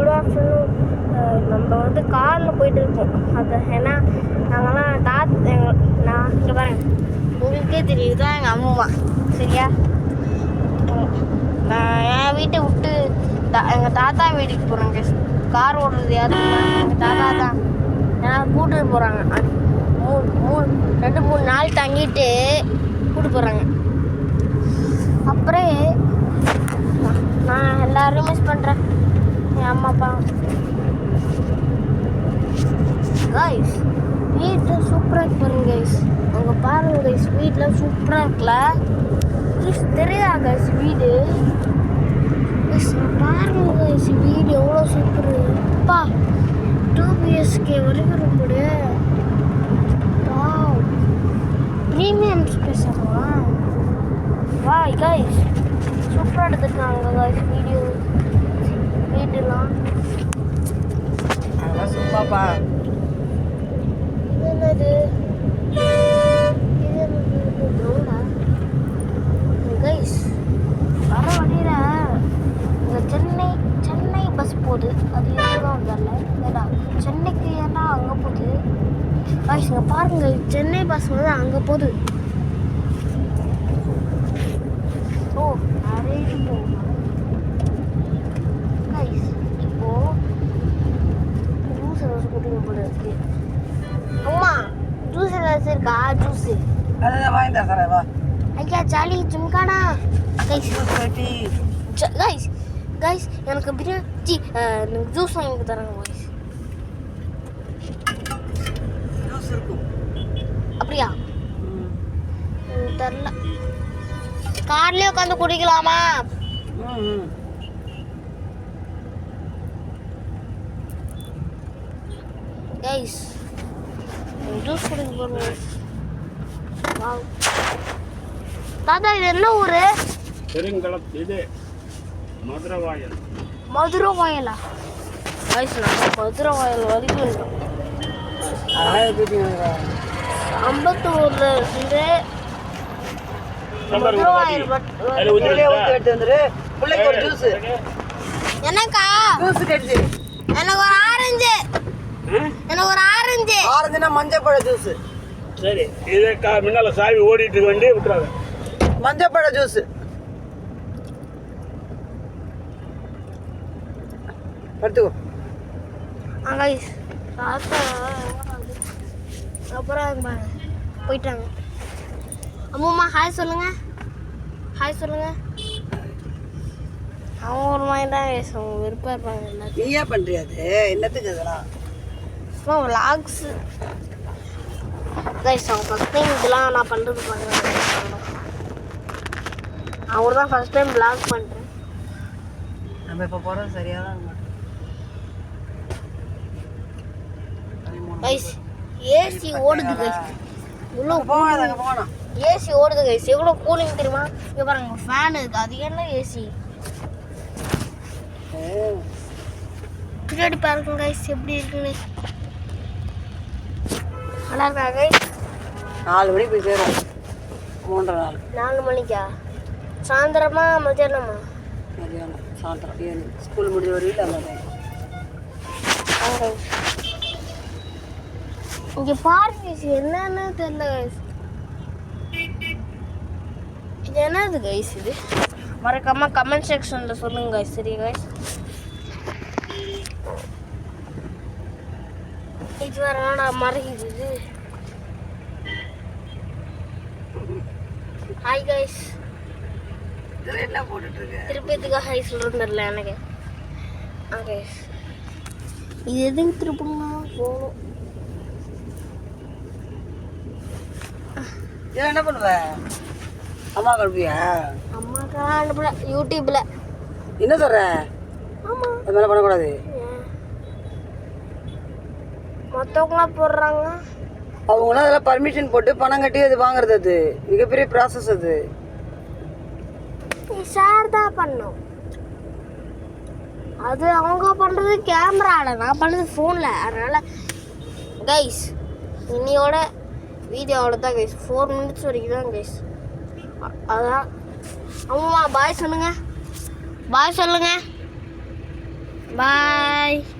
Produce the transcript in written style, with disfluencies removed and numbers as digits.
Good afternoon. நம்ம வந்து காரில் போயிட்டு இருக்கோம். அது ஏன்னா நாங்கள்லாம் நான் இங்கே பாருங்க, உங்களுக்கே தெரியும், இதுதான் எங்கள் அம்மா. சரியா? நான் என் வீட்டை விட்டு எங்கள் தாத்தா வீட்டுக்கு போகிறேங்க. கார் ஓடுறது யாரும் எங்கள் தாத்தா தான். ஏன்னா கூப்பிட்டு போகிறாங்க. 2-3 நாள் தங்கிட்டு கூப்பிட்டு போகிறாங்க. அப்புறம் நான் எல்லாரும் மிஸ் பண்ணுறேன், என் அம்மா அப்பா. கைஸ், வீட்டில் சூப்பராக இருக்கு பாருங்க கைஸ். அங்கே பாருங்க கைஸ், வீட்டில் சூப்பராக இருக்குல்ல கைஸ். தெரியா கைஸ் வீடு கைஸ்? பாருங்க கைஸ், வீடு எவ்வளோ சூப்பரு. அப்பா 2 BHK வரைக்கும் இருக்குது. வாவ், ப்ரீமியம் ஸ்பேஸ் ஆகுமா? வா கைஸ், சூப்பராக எடுத்துருக்காங்க கைஸ் வீடியோ. வீட்டுலாம் அதெல்லாம் சூப்பராப்பா. இது என்னது? இது கிரவுண்டா கைஸ்? வர வழியில் இங்கே சென்னை பஸ் போகுது. அது எதுதான் வரல ஏடா, சென்னைக்கு ஏன்னா அங்கே போகுது கைஸ். இங்கே பாருங்க, சென்னை பஸ் வந்து அங்கே போகுது. ஓ, நிறைய போகும் கைஸ். இப்போ ஜூஸ் ஏதாச்சும் குடிங்க போல இருக்கு. அம்மா, ஜூஸ் ஏதாச்சும் இருக்கா? ஜூஸு அதான் வாங்கி தரேன் சார். வா ஐயா, ஜாலி ஜும்கானா கைஸ். கைஸ் கைஸ் எனக்கு பிரியாணி எனக்கு ஜூஸ் வாங்கி தராங்க கைஸ். ஜூஸ் இருக்கும். அப்படியா? தெரில. கார்லேயே உட்காந்து குடிக்கலாமா? கைஸ் ஜூஸ் குடிக்க போகிறோம். வாவ் தாத்தா, இது என்ன ஊரு? பெருங்களம். இது மதுரவாயல். மதுரவாயலா கைஸ்? நான் மதுரவாயல் வரைக்கும் இருக்கோம். அம்பத்தூர்ல இருந்து மதுரவாயல் எடுத்து வந்துரு. பிள்ளைக்கு ஒரு ஜூஸ். என்னக்கா? ஜூஸ் கிடைச்சு எனக்கு ஒரு ஆரஞ்சு. ஆரஞ்சுனா மஞ்சள் பழ ஜூஸ். சரி, இதே முன்னால சாவி ஓடிட்டு வண்டி விட்டுறாங்க. மஞ்சள் பழ ஜூஸ். எடுத்துக்கோ. கைஸ் தாத்தா அப்புறம் போயிட்டாங்க. அம்மா ஹாய் சொல்லுங்க. ஹாய் சொல்லுங்க. அவங்க ஒரு மாதிரி தான் அவங்க விருப்பம் இருப்பாங்க. எல்லாத்தையும் நீ ஏன் பண்றியா? அது என்னத்துக்கு இதெல்லாம்? சும்மா விளாக்ஸ் கைஸ். அவங்க ஃபஸ்ட் டைம் இதெல்லாம் நான் பண்ணுறது பண்ணுறேன். அவர் தான் ஃபஸ்ட் டைம் விளாக் பண்ணுறேன். நம்ம இப்போ போகிறது சரியாக தான் கைஸ். ஏசி ஓடுது கைஸ். இவ்வளோ போகணும். ஏசி ஓடுது கைஸ். எவ்வளோ கூலிங் தெரியுமா? இங்கே பாருங்க, ஃபேன் இருக்குது. அது என்ன ஏசி? பின்னாடி பாருங்க கைஸ் எப்படி இருக்குன்னு. நல்லா இருக்கா கைஸ்? 4 மணிக்கு போய் சேரும். 3:30 4 மணிக்கா? சாயந்தரமா மத்தியானமா? மதியானம் சாயந்தரம் ஸ்கூல் முடிஞ்ச வரையில் அந்த டைம். இங்கே பாருங்க கைஸ், என்னன்னு தெரியல கைஸ். இது என்னது கைஸ்? இது மறக்காம கமெண்ட் செக்ஷனில் சொல்லுங்க கைஸ். சரி கைஸ், இது வேற நான் மறைக்குது இது. Hi guys. இதில் என்ன போட்டுட்ருக்கு? திருப்பி எதுக்காக ஹாய் சொல்கிறேன்னு தெரியல எனக்கு. கைஸ், இது எதுக்கு திருப்பணும்னா போகணும். இதில் என்ன பண்ணுவ? அம்மா கழுப்பியா? அம்மாக்கா அனுப்பல, யூடியூப்பில். என்ன சொல்கிற? ஆமாம், அது மேலே பண்ணக்கூடாது. மற்றவங்களாம் போடுறாங்க. அவங்களாம் அதெல்லாம் பர்மிஷன் போட்டு பணம் கட்டி அது வாங்குறது. அது மிகப்பெரிய ப்ராசஸ். அது ஷேர் தான் பண்ணோம். அது அவங்க பண்ணுறது கேமராவில், நான் பண்ணுறது ஃபோனில். அதனால் கைஸ் இன்னையோட வீடியோவோட தான் கைஸ் 4 minutes வரைக்கும் தான் கைஸ். அதான் அம்மா பாய் சொல்லுங்கள். பாய் சொல்லுங்கள். பாய். பாய்